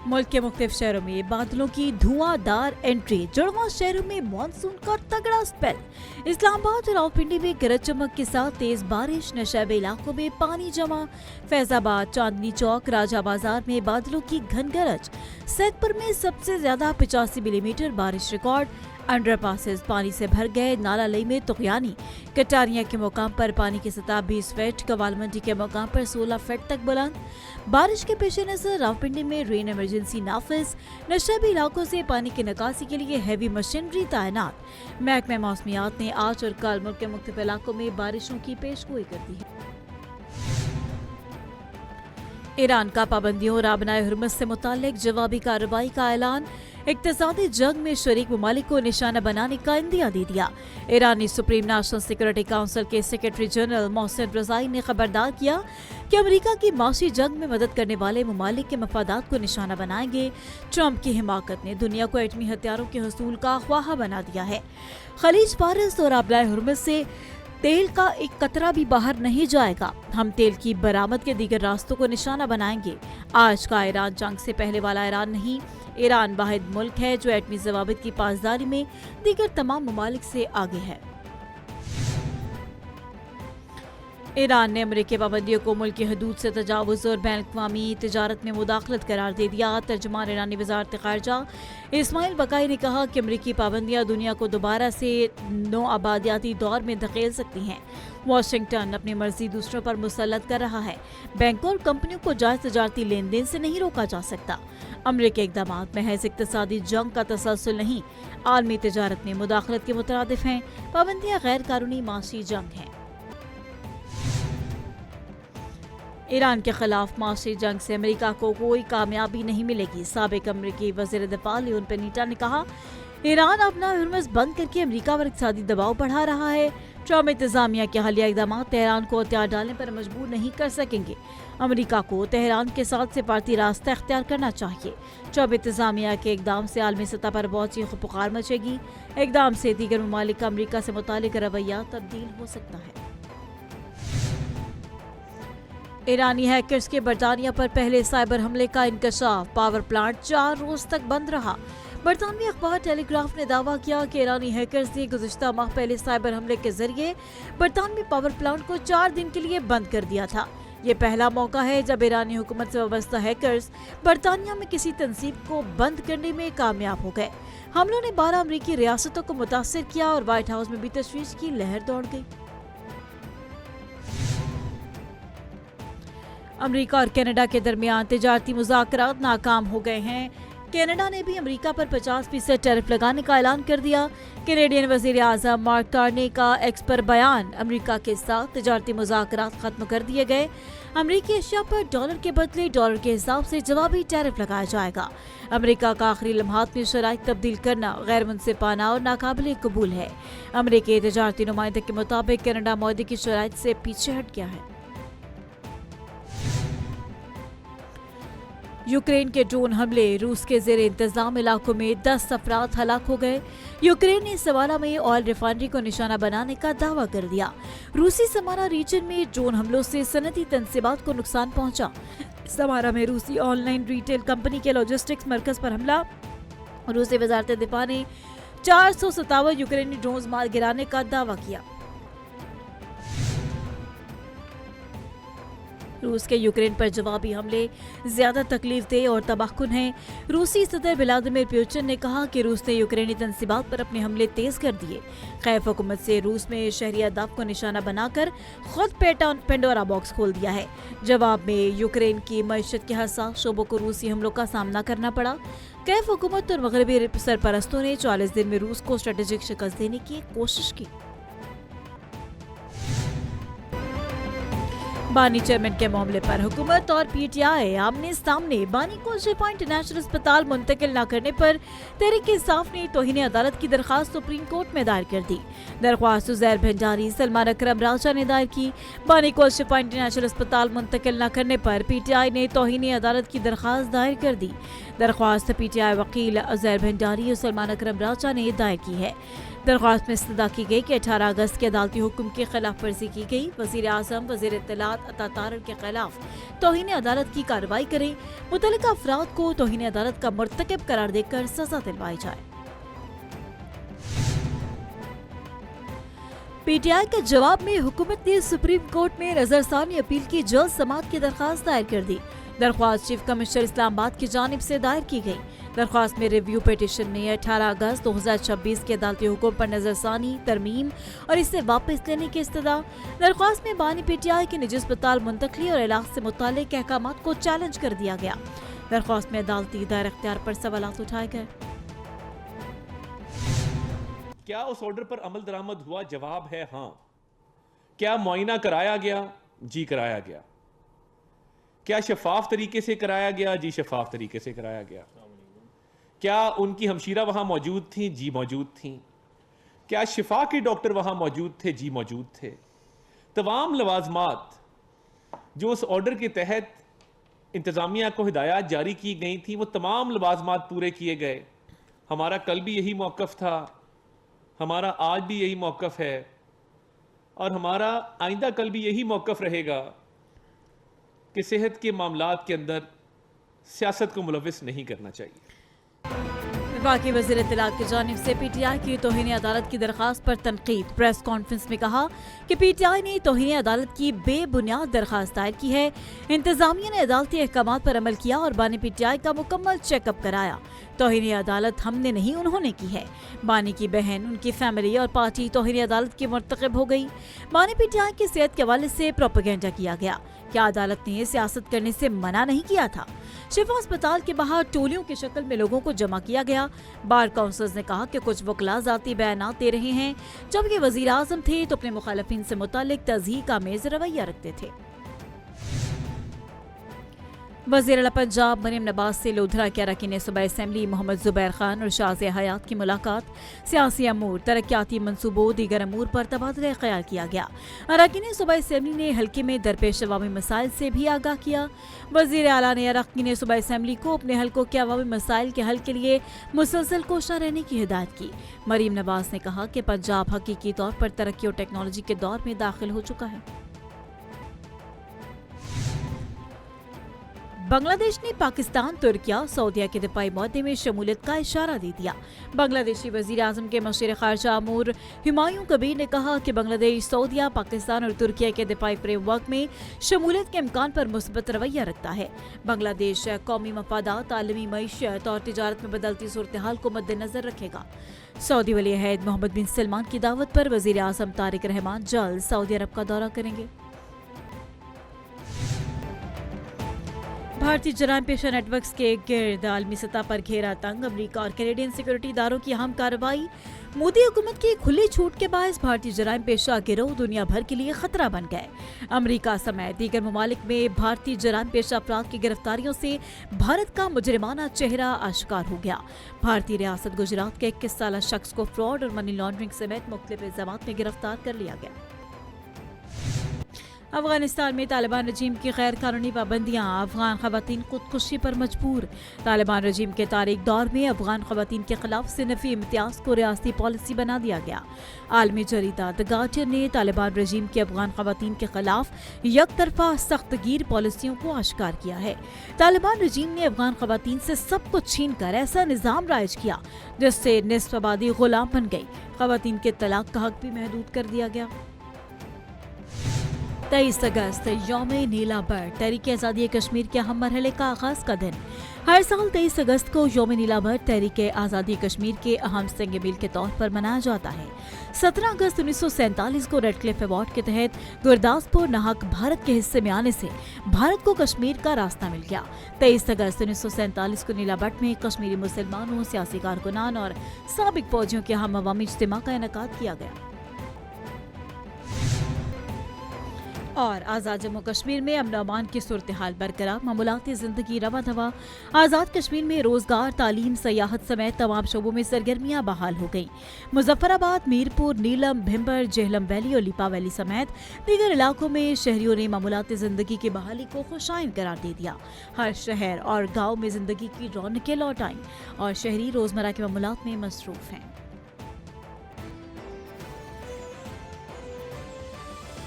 मुल्क के मुख्तलिफ शहरों में बादलों की धुआंधार एंट्री, जुड़वा शहरों में मानसून का तगड़ा स्पेल। इस्लामाबाद और रावलपिंडी में गरज चमक के साथ तेज बारिश, नशेबी इलाकों में पानी जमा। फैजाबाद, चांदनी चौक, राजा बाजार में बादलों की घन गरज। सैदपुर में सबसे ज्यादा 85 मिलीमीटर बारिश रिकॉर्ड। अंडर पासेस पानी से भर गए, नाला लई में तुगयानी। कटारिया के मुकाम पर पानी की सतह 20 फीट, कवाल मंडी के मुकाम पर 16 फीट तक बुलंद। बारिश के पेश नजर रावलपिंडी में रेन इमरजेंसी नाफिज। नशेबी इलाकों से पानी की निकासी के लिए हैवी मशीनरी तैनात। महकमा मौसमियात ने आज और कल मुल्क के मुख्तलिफ इलाकों में बारिशों की पेशगोई कर दी है। ईरान का पाबंदियों और आबनाए हुर्मुज़ से मुताल्लिक जवाबी कार्रवाई का ऐलान। इक्तिसादी जंग में शरीक ममालिक को निशाना बनाने का इंदिया दे दिया। ईरानी सुप्रीम नेशनल सिक्योरिटी काउंसिल के सेक्रेटरी जनरल मोहसिन रज़ाई ने खबरदार किया कि अमेरिका की माशी जंग में मदद करने वाले ममालिक के मफादात को निशाना बनाएंगे। ट्रंप की हिमाकत ने दुनिया को एटमी हथियारों के हसूल का ख्वाहा बना दिया है। खलीज फारस और आबनाए हुर्मुज़ से तेल का एक कतरा भी बाहर नहीं जाएगा। हम तेल की बरामद के दीगर रास्तों को निशाना बनाएंगे। आज का ईरान जंग से पहले वाला ईरान नहीं। ईरान वाहिद मुल्क है जो एटमी ज़वाबित की पासदारी में दीगर तमाम ममालिक से आगे है। ईरान ने अमेरिकी पाबंदियों को मुल्क की हदूद से तजावुज़ और बैन-अक़वामी तिजारत में मुदाखलत करार दे दिया। तर्जुमान ईरानी वज़ारत ख़ारजा इस्माइल बकाई ने कहा कि अमेरिकी पाबंदियां दुनिया को दोबारा से नो आबादियाती दौर में धकेल सकती हैं। वाशिंगटन अपनी मर्जी दूसरों पर मुसल्लत कर रहा है। बैंकों और कंपनियों को जायज़ तजारती लेन देन से नहीं रोका जा सकता। अमेरिकी इक़दाम महज इक़्तिसादी जंग का तसलसल नहीं, आलमी तिजारत में मुदाखलत के मुतरादिफ हैं। पाबंदियां गैर कानूनी माशी जंग हैं। ईरान के खिलाफ माशी जंग से अमेरिका को कोई कामयाबी नहीं मिलेगी। साबिक अमेरिकी वज़ीर दिफा लियोन पेनीटा ने कहा, ईरान अपना हुर्मुज़ बंद करके अमेरिका पर इक़्तिसादी दबाव बढ़ा रहा है। ट्रंप इंतजामिया के हालिया इक़दाम तेहरान को हथियार डालने पर मजबूर नहीं कर सकेंगे। अमेरिका को तेहरान के साथ सिफारती रास्ता इख्तियार करना चाहिए। ट्रंप इंतजामिया के इक़दाम से आलमी सतह पर बहुत सी पुकार मचेगी। इक़दाम से दीगर ममालिक का अमेरिका से मुतालिक रवैया तब्दील हो सकता है। ईरानी हैकर्स के बरतानिया पर पहले साइबर हमले का इंकशाफ। पावर प्लांट 4 रोज तक बंद रहा। बरतानवी अखबार टेलीग्राफ ने दावा किया कि ईरानी हैकर्स ने गुज़िश्ता माह पहले साइबर हमले के जरिए बरतानवी पावर प्लांट को 4 दिन के लिए बंद कर दिया था। ये पहला मौका है जब ईरानी हुकूमत से वाबस्ता हैकर्स बरतानिया में किसी तंजीम को बंद करने में कामयाब हो गए। हमलों ने 12 अमरीकी रियासतों को मुतासर किया और व्हाइट हाउस में भी तशवीश की लहर दौड़ गई। अमेरिका और कनाडा के दरमियान तिजारती मुज़ाकरात नाकाम हो गए हैं। कनाडा ने भी अमेरिका पर 50% टैरिफ लगाने का ऐलान कर दिया। कैनेडियन वज़ीर आज़म मार्क कार्ने का एक्स पर बयान, अमेरिका के साथ तिजारती मुज़ाकरात खत्म कर दिए गए। अमेरिकी अशिया पर डॉलर के बदले डॉलर के हिसाब से जवाबी टैरिफ लगाया जाएगा। अमेरिका का आखिरी लम्हात में शराइत तब्दील करना गैर मुनसिफाना और नाकाबिल कबूल है। अमेरिकी तिजारती नुमाइंदे के मुताबिक कनाडा मुआहदे की शराइत से पीछे हट गया है। यूक्रेन के ड्रोन हमले, रूस के ज़ेर इंतजाम इलाकों में 10 अफराद हलाक हो गए। यूक्रेन ने समारा में ऑयल रिफाइनरी को निशाना बनाने का दावा कर दिया। रूसी समारा रीजन में ड्रोन हमलों से सनती तनसीबात को नुकसान पहुंचा। समारा में रूसी ऑनलाइन रिटेल कंपनी के लॉजिस्टिक्स मरकज पर हमला। रूसी वजारत दिफा ने 457 यूक्रेनी ड्रोन मार गिराने का दावा किया। रूस के यूक्रेन पर जवाबी हमले ज्यादा तकलीफ दे और तबाहकुन हैं। रूसी सदर व्लादिमीर पुतिन ने कहा कि रूस ने यूक्रेनी तंसीबात पर अपने हमले तेज कर दिए। खैफ हुकूमत से रूस में शहरी अदाब को निशाना बनाकर खुद पेंडोरा बॉक्स खोल दिया है। जवाब में यूक्रेन की मईशत के हसास शोबों को रूसी हमलों का सामना करना पड़ा। कैफ हुकूमत और मगरबी सरपरस्तों ने 40 दिन में रूस को स्ट्रेटेजिक शिकस्त देने की कोशिश की। बानी चेयरमैन के मामले पर हुकूमत और पीटीआई आमने सामने। बानी को शिफा इंटरनेशनल अस्पताल मुंतकिल न करने पर तहरीक इंसाफ ने तौहीन अदालत की दरख्वास्त सुप्रीम कोर्ट में दायर कर दी। दरख्वास्त उज़ैर भंडारी, सलमान अकरम राजा ने दायर की। बानी को शिफा इंटरनेशनल अस्पताल मुंतकिल न करने पर पीटीआई ने तौहीन अदालत की दरख्वास्त दायर कर दी। दरख्वास्त पीटीआई वकील उज़ैर भंडारी और सलमान अकरम राजा ने दायर की है। درخواست میں استدعا کی گئی کہ 18 اگست کے عدالتی حکم کی خلاف ورزی کی گئی، وزیر اعظم وزیر اطلاعات عطا طاہر کے خلاف توہین عدالت کی کارروائی کریں، متعلقہ افراد کو توہین عدالت کا مرتکب قرار دے کر سزا دلوائی جائے۔ پی ٹی آئی کے جواب میں حکومت نے سپریم کورٹ میں نظر ثانی اپیل کی جلد سماعت کی درخواست دائر کر دی۔ درخواست چیف کمشنر اسلام آباد کی جانب سے دائر کی گئی۔ درخواست میں ریویو پیٹیشن میں 18 اگست 2026 کے عدالتی حکم پر نظر ثانی، ترمیم اور اسے واپس لینے کی استدعا۔ درخواست میں بانی پی ٹی آئی کے نجی اسپتال منتقلی اور علاج سے متعلق احکامات کو چیلنج کر دیا گیا۔ درخواست میں عدالتی دائر اختیار پر سوالات اٹھائے گئے۔ کیا اس آرڈر پر عمل درآمد ہوا؟ جواب ہے ہاں۔ کیا معائنہ کرایا گیا؟ جی کرایا گیا۔ کیا شفاف طریقے سے کرایا گیا؟ جی شفاف طریقے سے کرایا گیا۔ کیا ان کی ہمشیرہ وہاں موجود تھیں؟ جی موجود تھیں۔ کیا شفا کے ڈاکٹر وہاں موجود تھے؟ جی موجود تھے۔ تمام لوازمات جو اس آرڈر کے تحت انتظامیہ کو ہدایات جاری کی گئی تھیں وہ تمام لوازمات پورے کیے گئے۔ ہمارا کل بھی یہی موقف تھا، ہمارا آج بھی یہی موقف ہے، اور ہمارا آئندہ کل بھی یہی موقف رہے گا کہ صحت کے معاملات کے اندر سیاست کو ملوث نہیں کرنا چاہیے۔ وفاقی وزیر اطلاعات کی جانب سے پی ٹی آئی کی توہین عدالت کی درخواست پر تنقید۔ پریس کانفرنس میں کہا کہ پی ٹی آئی نے توہین عدالت کی بے بنیاد درخواست دائر کی ہے۔ انتظامیہ نے عدالتی احکامات پر عمل کیا اور بانی پی ٹی آئی کا مکمل چیک اپ کرایا۔ توہین عدالت ہم نے نہیں، انہوں نے کی ہے۔ بانی کی بہن، ان کی فیملی اور پارٹی توہین عدالت کی مرتکب ہو گئی۔ بانی پی ٹی آئی کی صحت کے حوالے سے پروپیگنڈا کیا گیا۔ کیا عدالت نے سیاست کرنے سے منع نہیں کیا تھا؟ شفا اسپتال کے باہر ٹولیوں کی شکل میں لوگوں کو جمع کیا گیا۔ بار کونسلز نے کہا کہ کچھ وکلاء ذاتی بیانات دے رہے ہیں، جب یہ وزیر اعظم تھے تو اپنے مخالفین سے متعلق تضحیک آمیز رویہ رکھتے تھے۔ وزیر اعلیٰ پنجاب مریم نواز سے لودھرا کے اراکین صوبہ اسمبلی محمد زبیر خان اور شازیہ حیات کی ملاقات۔ سیاسی امور، ترقیاتی منصوبوں، دیگر امور پر تبادلہ خیال کیا گیا۔ اراکین صوبہ اسمبلی نے حلقے میں درپیش عوامی مسائل سے بھی آگاہ کیا۔ وزیر اعلیٰ نے اراکین صوبہ اسمبلی کو اپنے حلقوں کے عوامی مسائل کے حل کے لیے مسلسل کوشاں رہنے کی ہدایت کی۔ مریم نواز نے کہا کہ پنجاب حقیقی طور پر ترقی اور ٹیکنالوجی کے دور میں داخل ہو چکا ہے۔ بنگلہ دیش نے پاکستان، ترکیہ، سعودیہ کے دفاعی معاہدے میں شمولیت کا اشارہ دے دیا۔ بنگلہ دیشی وزیر اعظم کے مشیر خارجہ امور ہمایوں کبیر نے کہا کہ بنگلہ دیش، سعودیہ، پاکستان اور ترکیہ کے دفاعی فریم ورک میں شمولیت کے امکان پر مثبت رویہ رکھتا ہے۔ بنگلہ دیش قومی مفادات، عالمی معیشت اور تجارت میں بدلتی صورتحال کو مد نظر رکھے گا۔ سعودی ولی عہد محمد بن سلمان کی دعوت پر وزیر اعظم طارق رحمان جلد سعودی عرب کا دورہ کریں گے۔ بھارتی جرائم پیشہ نیٹ ورکس کے گرد عالمی سطح پر گھیرا تنگ، امریکہ اور کینیڈین سیکورٹی اداروں کی اہم کارروائی۔ مودی حکومت کی کھلی چھوٹ کے باعث بھارتی جرائم پیشہ گروہ دنیا بھر کے لیے خطرہ بن گئے۔ امریکہ سمیت دیگر ممالک میں بھارتی جرائم پیشہ افراد کی گرفتاریوں سے بھارت کا مجرمانہ چہرہ آشکار ہو گیا۔ بھارتی ریاست گجرات کے 21 سالہ شخص کو فراڈ اور منی لانڈرنگ سمیت مختلف الزامات میں گرفتار کر لیا گیا۔ افغانستان میں طالبان رجیم کی غیر قانونی پابندیاں، افغان خواتین خودکشی پر مجبور۔ طالبان رجیم کے تاریک دور میں افغان خواتین کے خلاف صنفی امتیاز کو ریاستی پالیسی بنا دیا گیا۔ عالمی جریدہ دی گارڈین نے طالبان رجیم کی افغان خواتین کے خلاف یک طرفہ سخت گیر پالیسیوں کو آشکار کیا ہے۔ طالبان رجیم نے افغان خواتین سے سب کچھ چھین کر ایسا نظام رائج کیا جس سے نصف آبادی غلام بن گئی۔ خواتین کے طلاق کا حق بھی محدود کر دیا گیا۔ 23 اگست یوم نیلا برڈ، تحریک آزادی کشمیر کے اہم مرحلے کا آغاز کا دن۔ ہر سال 23 اگست کو یوم نیلا برڈ تحریک آزادی کشمیر کے اہم سنگ میل کے طور پر منایا جاتا ہے۔ 17 اگست 1947 کو ریڈ کلف ایوارڈ کے تحت گرداسپور ناحق بھارت کے حصے میں آنے سے بھارت کو کشمیر کا راستہ مل گیا۔ 23 اگست 1947 کو نیلا برڈ میں کشمیری مسلمانوں، سیاسی کارکنان اور سابق فوجیوں کے اہم عوامی اجتماع کا انعقاد کیا گیا۔ اور آزاد جموں کشمیر میں امن و امان کی صورتحال برقرار، معمولاتی زندگی رواں دواں۔ آزاد کشمیر میں روزگار، تعلیم، سیاحت سمیت تمام شعبوں میں سرگرمیاں بحال ہو گئیں۔ مظفر آباد، میرپور، نیلم، بھمبر، جہلم ویلی اور لیپا ویلی سمیت دیگر علاقوں میں شہریوں نے معمولاتی زندگی کی بحالی کو خوشائن قرار دے دیا۔ ہر شہر اور گاؤں میں زندگی کی رونقیں لوٹ آئیں اور شہری روزمرہ کے معمولات میں مصروف ہیں۔